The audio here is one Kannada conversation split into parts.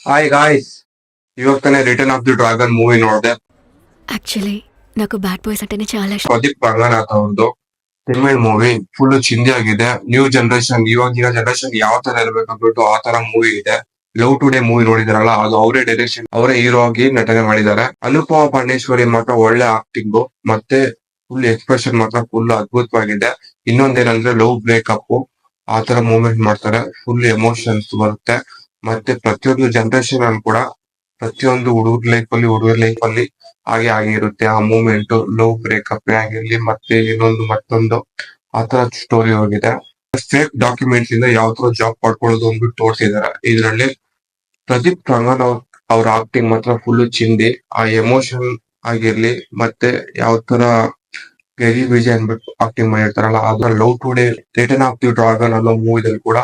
ಹಾಯ್ ಗಾಯ್ಸ್, ಇವಾಗ ತಾನೇ return of the dragon movie ನೋಡಿದೆ. యాక్చువల్లీ నాకు బ్యాడ్ బాయ్స్ అంటేనే చాలా ఇష్టం. ಪ್ರದೀಪ್ ರಂಗನಾಥ್ ಅವ್ರದ್ದು ತಮಿಳ್ ಮೂವಿ ಫುಲ್ ಚಿಂದಿ ಆಗಿದೆ. ನ್ಯೂ ಜನರೇಷನ್, ಇವಾಗಿನ ಜನರೇಷನ್ ಯಾವ ತರ ಇರ್ಬೇಕಂದ್ಬಿಟ್ಟು ಆ ತರ ಮೂವಿ ಇದೆ. ಲವ್ ಟುಡೇ ಮೂವಿ ನೋಡಿದಾರಲ್ಲ, ಅದು ಅವರೇ ಡೈರೆಕ್ಷನ್, ಅವರೇ ಹೀರೋ ಆಗಿ ನಟನೆ ಮಾಡಿದ್ದಾರೆ. ಅನುಪಮ ಪಾಂಡೇಶ್ವರಿ ಮಾತ್ರ ಒಳ್ಳೆ ಆಕ್ಟಿಂಗ್, ಮತ್ತೆ ಫುಲ್ ಎಕ್ಸ್ಪ್ರೆಷನ್ ಮಾತ್ರ ಫುಲ್ ಅದ್ಭುತವಾಗಿದೆ. ಇನ್ನೊಂದೇನಂದ್ರೆ ಲವ್ ಬ್ರೇಕಪ್ ಆ ತರ ಮೂವ್ಮೆಂಟ್ ಮಾಡ್ತಾರೆ, ಫುಲ್ ಎಮೋಷನ್ಸ್ ಬರುತ್ತೆ. ಮತ್ತೆ ಪ್ರತಿಯೊಂದು ಜನರೇಷನ್ ಅಲ್ಲಿ ಕೂಡ ಪ್ರತಿಯೊಂದು ಹುಡುಗರ ಲೈಫ್ ಅಲ್ಲಿ ಹಾಗೆ ಆಗಿರುತ್ತೆ ಆ ಮೂಮೆಂಟ್. ಲವ್ ಬ್ರೇಕಪ್ ಆಗಿರ್ಲಿ, ಮತ್ತೆ ಇನ್ನೊಂದು ಮತ್ತೊಂದು ಆ ತರ ಸ್ಟೋರಿ ಹೋಗಿದೆ. ಫೇಕ್ ಡಾಕ್ಯುಮೆಂಟ್ಸ್ ಇಂದ ಯಾವ ತರ ಜಾಬ್ ಪಡ್ಕೊಳ್ಳೋದು ಅಂದ್ಬಿಟ್ಟು ತೋರಿಸಿದಾರೆ ಇದ್ರಲ್ಲಿ. ಪ್ರದೀಪ್ ರಂಗನ್ ಅವ್ರ ಆಕ್ಟಿಂಗ್ ಮಾತ್ರ ಫುಲ್ ಚಿಂದಿ. ಆ ಎಮೋಷನ್ ಆಗಿರ್ಲಿ, ಮತ್ತೆ ಯಾವ ತರ ಗೆರಿ ವಿಜಯ್ ಅನ್ಬಿಟ್ಟು ಆಕ್ಟಿಂಗ್ ಮಾಡಿರ್ತಾರಲ್ಲ, ಅದ್ರ love today return of the dragon ಅನ್ನೋ ಮೂವಿದಲ್ಲಿ ಕೂಡ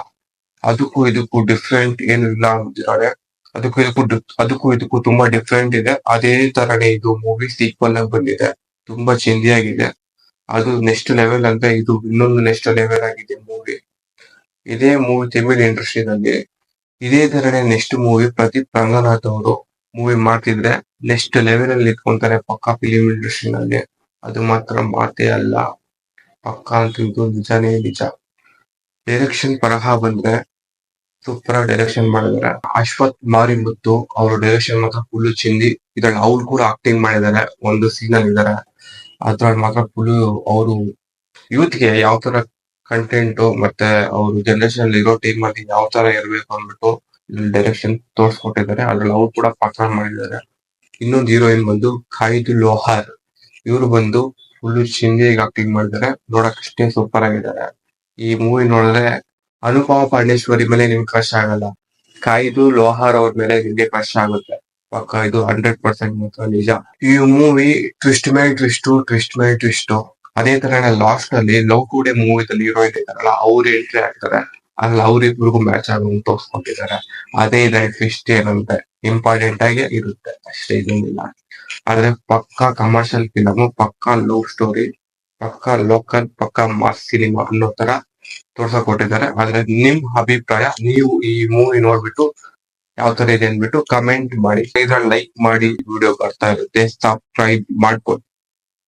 ಅದಕ್ಕೂ ಇದಕ್ಕೂ ಡಿಫ್ರೆಂಟ್ ಏನು ಇಲ್ಲ ಅಂತಿದ್ದಾರೆ. ಅದಕ್ಕೂ ಇದಕ್ಕೂ ತುಂಬಾ ಡಿಫ್ರೆಂಟ್ ಇದೆ. ಅದೇ ತರನೇ ಇದು ಮೂವಿ ಸೀಕ್ವಲ್ ಆಗಿ ಬಂದಿದೆ, ತುಂಬಾ ಚಿಂದಿಯಾಗಿದೆ. ಅದು ನೆಕ್ಸ್ಟ್ ಲೆವೆಲ್ ಅಂದ್ರೆ ಇದು ಇನ್ನೊಂದು ನೆಕ್ಸ್ಟ್ ಲೆವೆಲ್ ಆಗಿದೆ ಮೂವಿ. ಇದೇ ಮೂವಿ ತಮಿಳ್ ಇಂಡಸ್ಟ್ರಿನಲ್ಲಿ ಇದೇ ತರನೇ ನೆಕ್ಸ್ಟ್ ಮೂವಿ ಪ್ರದೀಪ್ ರಂಗನಾಥ್ ಅವರು ಮೂವಿ ಮಾಡ್ತಿದ್ರೆ ನೆಕ್ಸ್ಟ್ ಲೆವೆಲ್ ಅಲ್ಲಿ ಇಟ್ಕೊಂತಾರೆ ಪಕ್ಕಾ ಫಿಲಿಂ ಇಂಡಸ್ಟ್ರಿನಲ್ಲಿ. ಅದು ಮಾತ್ರ ಮಾತೇ ಅಲ್ಲ, ಪಕ್ಕಾ ಅಂತ ಇದು ನಿಜಾನೇ ನಿಜ. ಡೈರೆಕ್ಷನ್ ಪರಹ ಬಂದ್ರೆ ಸೂಪರ್ ಡೈರೆಕ್ಷನ್ ಮಾಡಿದ್ದಾರೆ. ಅಶ್ವಥ್ ಮಾರಿಮುತ್ತು ಅವ್ರ ಡೈರೆಕ್ಷನ್ ಮಾತ್ರ ಫುಲ್ ಚಿಂದಿ. ಇದ್ರಲ್ಲಿ ಅವ್ರು ಕೂಡ ಆಕ್ಟಿಂಗ್ ಮಾಡಿದ್ದಾರೆ, ಒಂದು ಸೀನ್ ಅಲ್ಲಿ ಇದಾರೆ. ಅದ್ರಲ್ಲಿ ಮಾತ್ರ ಫುಲ್ ಅವರು ಯೂತ್ಗೆ ಯಾವ ತರ ಕಂಟೆಂಟ್ ಮತ್ತೆ ಅವ್ರ ಜನರೇಷನ್ ಅಲ್ಲಿ ಇರೋ ಟೀಮ್ ಅಲ್ಲಿ ಯಾವ ತರ ಇರ್ಬೇಕು ಅಂದ್ಬಿಟ್ಟು ಡೈರೆಕ್ಷನ್ ತೋರ್ಸ್ಕೊಟ್ಟಿದ್ದಾರೆ. ಅದ್ರಲ್ಲಿ ಅವ್ರು ಕೂಡ ಪಾತ್ರ ಮಾಡಿದ್ದಾರೆ. ಇನ್ನೊಂದು ಹೀರೋಯಿನ್ ಬಂದು ಖೈದು ಲೋಹಾರ್, ಇವ್ರು ಬಂದು ಫುಲ್ ಚಿಂದಿಯಾಗಿ ಆಕ್ಟಿಂಗ್ ಮಾಡಿದ್ದಾರೆ. ನೋಡಕ್ ಅಷ್ಟೇ ಸೂಪರ್ ಆಗಿದ್ದಾರೆ. ಈ ಮೂವಿ ನೋಡಿದ್ರೆ ಅನುಪಮ ಪಾಂಡೇಶ್ವರಿ ಮೇಲೆ ನಿಮ್ಗೆ ಕ್ರಶ್ ಆಗಲ್ಲ, ಕಾಯ್ದು ಲೋಹಾರ್ ಅವ್ರ ಮೇಲೆ ನಿಮ್ಗೆ ಕ್ರಶ್ ಆಗುತ್ತೆ ಪಕ್ಕ. ಇದು 100% ಮಾತ್ರ ನಿಜ. ಈ ಮೂವಿ ಟ್ವಿಸ್ಟ್ ಮೇಲೆ ಟ್ವಿಸ್ಟ್. ಅದೇ ತರನೇ ಲಾಸ್ಟ್ ಅಲ್ಲಿ ಲವ್ ಟುಡೇ ಮೂವಿದಲ್ಲಿ ಹೀರೋಯಿನ್ ಇದಾರಲ್ಲ, ಅವ್ರು ಎಂಟ್ರಿ ಆಗ್ತಾರೆ. ಅಲ್ಲಿ ಅವ್ರಿಬ್ರಿಗೂ ಮ್ಯಾಚ್ ಆಗೋಂಗ್ ತೋರ್ಸ್ಕೊಟ್ಟಿದ್ದಾರೆ. ಅದೇ ಇದೆ ಟ್ವಿಸ್ಟ್ ಏನಂತೆ ಇಂಪಾರ್ಟೆಂಟ್ ಆಗಿ ಇರುತ್ತೆ ಅಷ್ಟೇ, ಇದೇನಿಲ್ಲ. ಆದ್ರೆ ಪಕ್ಕಾ ಕಮರ್ಷಿಯಲ್ ಫಿಲಮ್, ಪಕ್ಕಾ ಲವ್ ಸ್ಟೋರಿ, ಪಕ್ಕಾ ಲೋಕಲ್, ಪಕ್ಕಾ ಮಾಸ್ ಸಿನಿಮಾ ಅನ್ನೋ ತರ ತೋರ್ಸಕ್ ಕೊಟ್ಟಿದ್ದಾರೆ. ಆದ್ರೆ ನಿಮ್ ಅಭಿಪ್ರಾಯ, ನೀವು ಈ ಮೂವಿ ನೋಡ್ಬಿಟ್ಟು ಯಾವ ತರ ಇದೆ ಅಂದ್ಬಿಟ್ಟು ಕಮೆಂಟ್ ಮಾಡಿ. ಇದ್ರಲ್ಲಿ ಲೈಕ್ ಮಾಡಿ, ವಿಡಿಯೋ ಬರ್ತಾ ಇರುತ್ತೆ, ಸಬ್ಸ್ಕ್ರೈಬ್ ಮಾಡ್ಕೊಳ್ಳಿ.